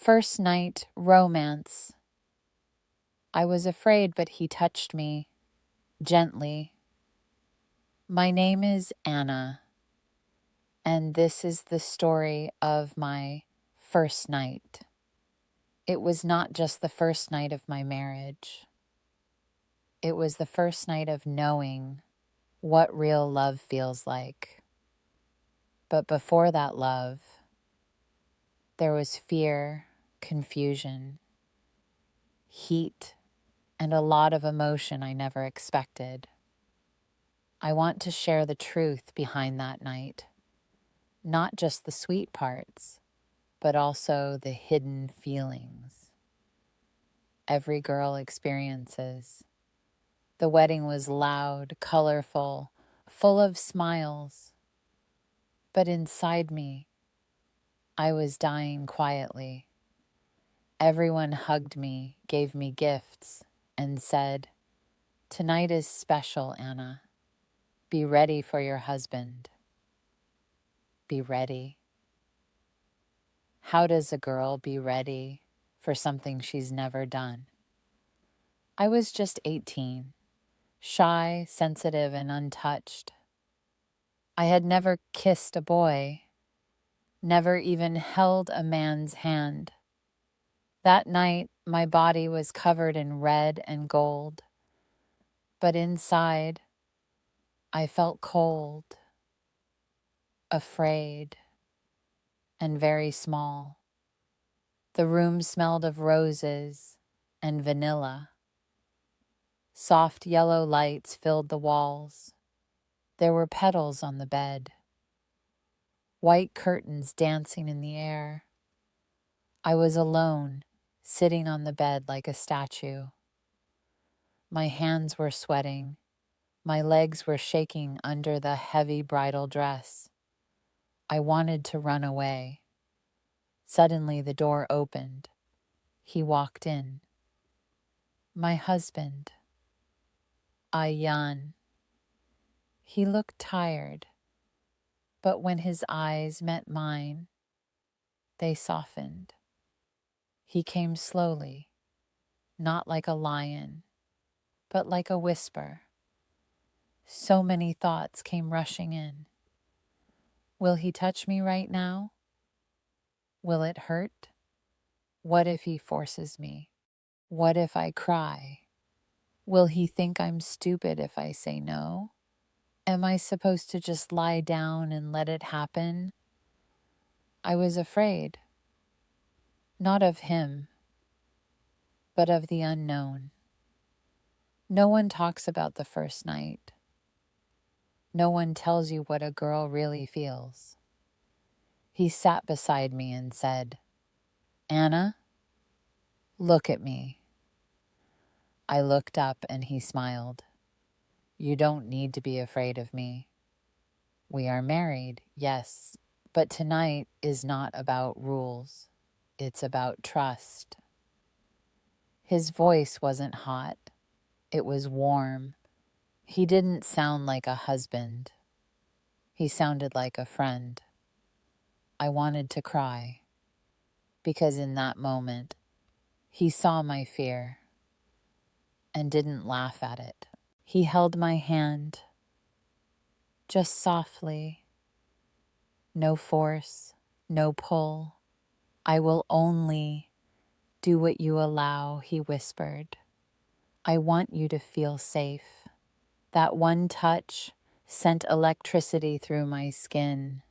First night romance. I was afraid, but he touched me gently. My name is Anna, and this is the story of my first night. It was not just the first night of my marriage. It was the first night of knowing what real love feels like. But before that love, there was fear, confusion, heat, and a lot of emotion I never expected. I want to share the truth behind that night, not just the sweet parts, but also the hidden feelings every girl experiences. The wedding was loud, colorful, full of smiles, but inside me, I was dying quietly. Everyone hugged me, gave me gifts, and said, "Tonight is special, Anna. Be ready for your husband." Be ready. How does a girl be ready for something she's never done? I was just 18, shy, sensitive, and untouched. I had never kissed a boy, never even held a man's hand. That night, my body was covered in red and gold, but inside, I felt cold, afraid, and very small. The room smelled of roses and vanilla. Soft yellow lights filled the walls. There were petals on the bed, white curtains dancing in the air. I was alone, sitting on the bed like a statue. My hands were sweating. My legs were shaking under the heavy bridal dress. I wanted to run away. Suddenly the door opened. He walked in. My husband, Ayan. He looked tired, but when his eyes met mine, they softened. He came slowly, not like a lion, but like a whisper. So many thoughts came rushing in. Will he touch me right now? Will it hurt? What if he forces me? What if I cry? Will he think I'm stupid if I say no? Am I supposed to just lie down and let it happen? I was afraid, not of him, but of the unknown. No one talks about the first night. No one tells you what a girl really feels. He sat beside me and said, "Anna, look at me." I looked up and he smiled. "You don't need to be afraid of me. We are married, yes, but tonight is not about rules. It's about trust." His voice wasn't hot. It was warm. He didn't sound like a husband. He sounded like a friend. I wanted to cry, because in that moment, he saw my fear and didn't laugh at it. He held my hand, just softly. No force, no pull. "I will only do what you allow," he whispered. "I want you to feel safe." That one touch sent electricity through my skin.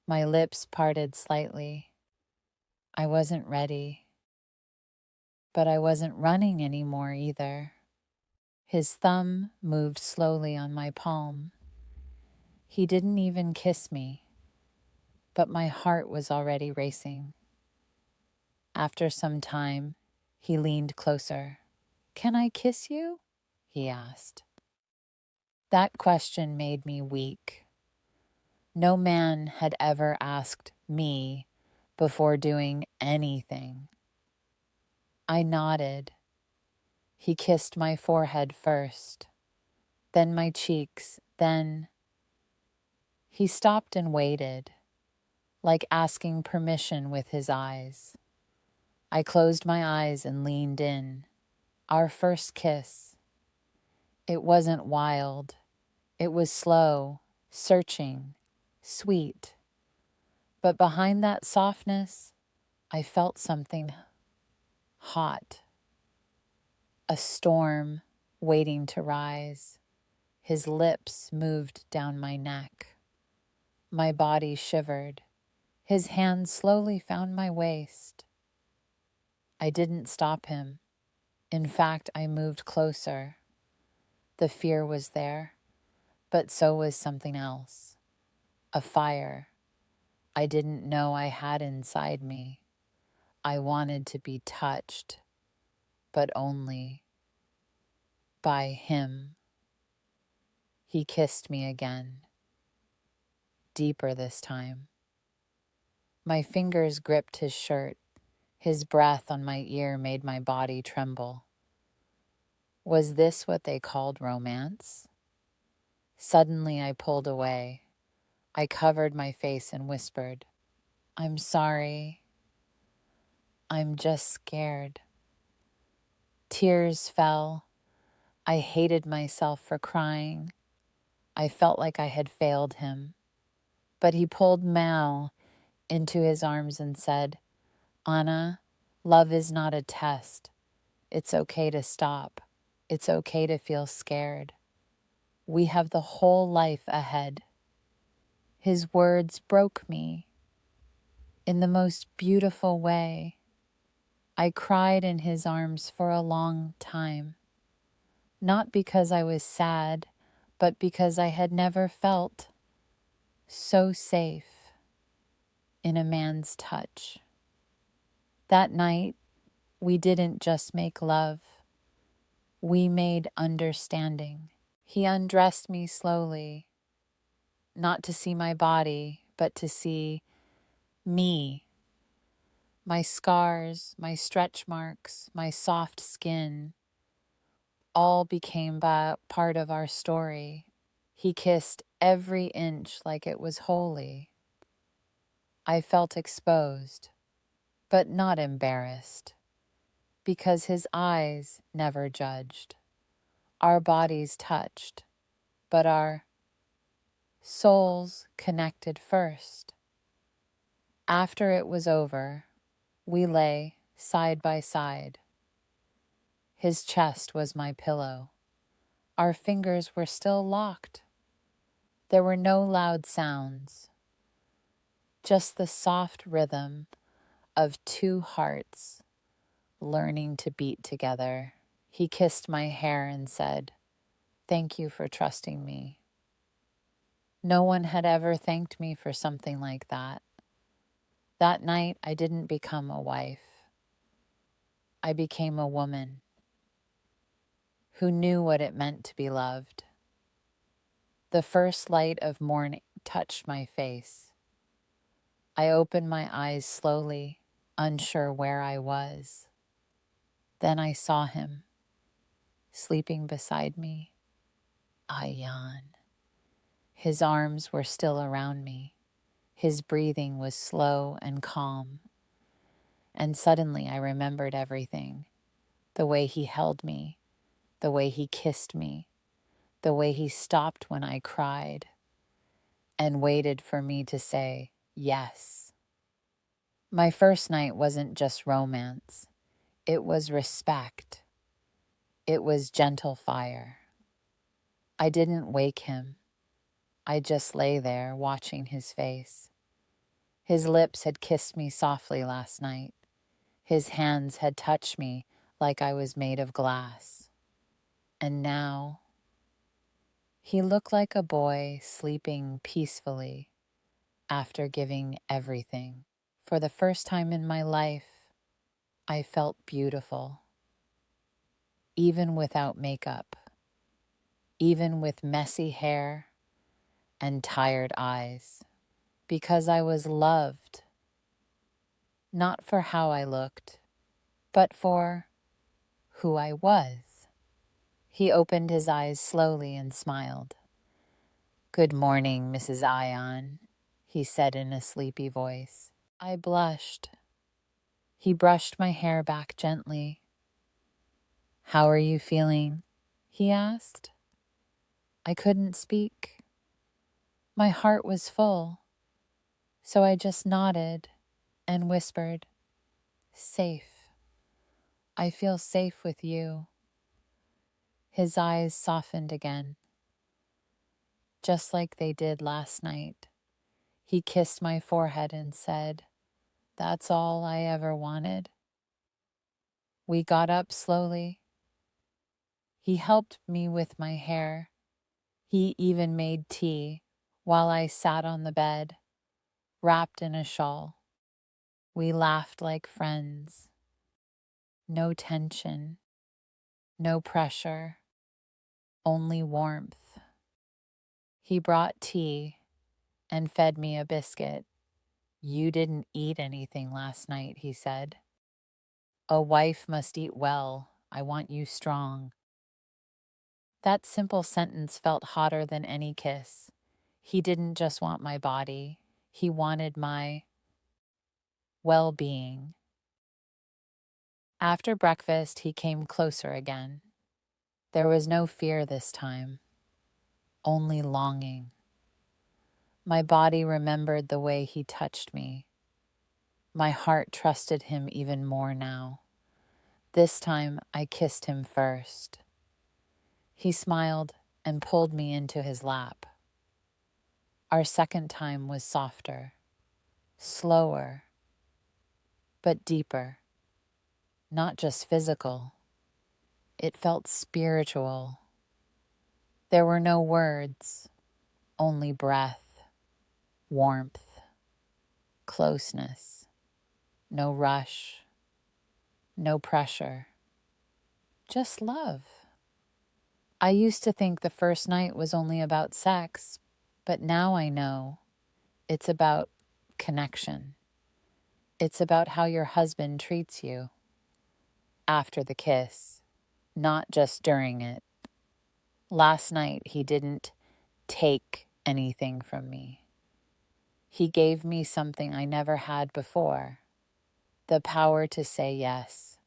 My lips parted slightly. I wasn't ready, but I wasn't running anymore either. His thumb moved slowly on my palm. He didn't even kiss me, but my heart was already racing. After some time, he leaned closer. "Can I kiss you?" he asked. That question made me weak. No man had ever asked me before doing anything. I nodded. He kissed my forehead first, then my cheeks, then... He stopped and waited, like asking permission with his eyes. I closed my eyes and leaned in. Our first kiss. It wasn't wild. It was slow, searching, sweet. But behind that softness, I felt something hot. A storm waiting to rise. His lips moved down my neck. My body shivered. His hand slowly found my waist. I didn't stop him. In fact, I moved closer. The fear was there, but so was something else. A fire I didn't know I had inside me. I wanted to be touched, but only by him. He kissed me again, deeper this time. My fingers gripped his shirt. His breath on my ear made my body tremble. Was this what they called romance? Suddenly I pulled away. I covered my face and whispered, "I'm sorry. I'm just scared." Tears fell. I hated myself for crying. I felt like I had failed him. But he pulled Mal into his arms and said, "Anna, love is not a test. It's okay to stop. It's okay to feel scared. We have the whole life ahead." His words broke me in the most beautiful way. I cried in his arms for a long time, not because I was sad, but because I had never felt so safe in a man's touch. That night, we didn't just make love, we made understanding. He undressed me slowly, not to see my body, but to see me. My scars, my stretch marks, my soft skin, all became part of our story. He kissed every inch like it was holy. I felt exposed, but not embarrassed, because his eyes never judged. Our bodies touched, but our souls connected first. After it was over, we lay side by side. His chest was my pillow. Our fingers were still locked. There were no loud sounds, just the soft rhythm of two hearts learning to beat together. He kissed my hair and said, "Thank you for trusting me." No one had ever thanked me for something like that. That night, I didn't become a wife. I became a woman who knew what it meant to be loved. The first light of morning touched my face. I opened my eyes slowly, unsure where I was. Then I saw him, sleeping beside me. I yawned. His arms were still around me. His breathing was slow and calm. And suddenly I remembered everything. The way he held me, the way he kissed me, the way he stopped when I cried and waited for me to say yes. My first night wasn't just romance. It was respect. It was gentle fire. I didn't wake him. I just lay there watching his face. His lips had kissed me softly last night. His hands had touched me like I was made of glass. And now, he looked like a boy sleeping peacefully after giving everything. For the first time in my life, I felt beautiful, even without makeup, even with messy hair and tired eyes, because I was loved, not for how I looked, but for who I was. He opened his eyes slowly and smiled. "Good morning, Mrs. Ion," he said in a sleepy voice. I blushed. He brushed my hair back gently. "How are you feeling?" he asked. I couldn't speak. My heart was full, so I just nodded and whispered, "Safe. I feel safe with you." His eyes softened again, just like they did last night. He kissed my forehead and said, "That's all I ever wanted." We got up slowly. He helped me with my hair. He even made tea while I sat on the bed, wrapped in a shawl. We laughed like friends. No tension, no pressure, only warmth. He brought tea and fed me a biscuit. "You didn't eat anything last night," he said. "A wife must eat well. I want you strong." That simple sentence felt hotter than any kiss. He didn't just want my body, he wanted my well-being. After breakfast, he came closer again. There was no fear this time, only longing. My body remembered the way he touched me. My heart trusted him even more now. This time, I kissed him first. He smiled and pulled me into his lap. Our second time was softer, slower, but deeper. Not just physical. It felt spiritual. There were no words, only breath, warmth, closeness, no rush, no pressure, just love. I used to think the first night was only about sex, but now I know it's about connection. It's about how your husband treats you after the kiss, not just during it. Last night, he didn't take anything from me. He gave me something I never had before: the power to say yes,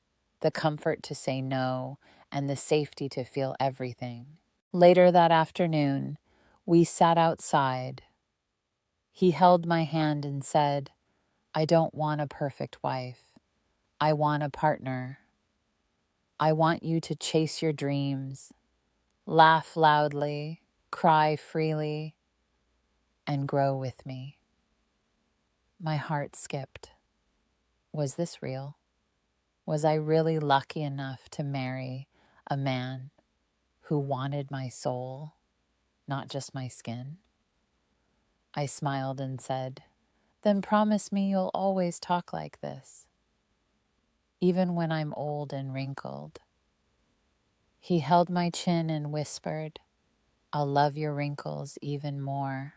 the comfort to say no, and the safety to feel everything. Later that afternoon, we sat outside. He held my hand and said, "I don't want a perfect wife. I want a partner. I want you to chase your dreams, laugh loudly, cry freely, and grow with me." My heart skipped. Was this real? Was I really lucky enough to marry a man who wanted my soul, not just my skin? I smiled and said, "Then promise me you'll always talk like this, even when I'm old and wrinkled." He held my chin and whispered, "I'll love your wrinkles even more,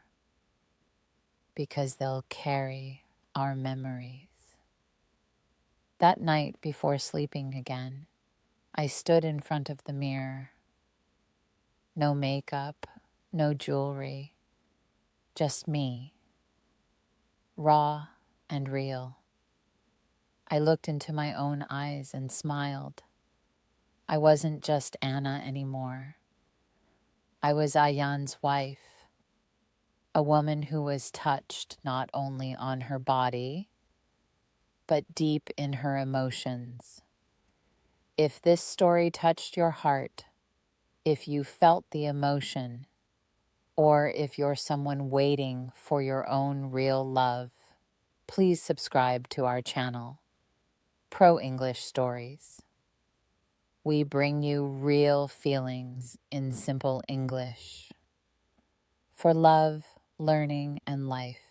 because they'll carry our memories." That night, before sleeping again, I stood in front of the mirror. No makeup, no jewelry, just me, raw and real. I looked into my own eyes and smiled. I wasn't just Anna anymore. I was Ayan's wife, a woman who was touched not only on her body, but deep in her emotions. If this story touched your heart, if you felt the emotion, or if you're someone waiting for your own real love, please subscribe to our channel, Pro English Stories. We bring you real feelings in simple English for love, learning, and life.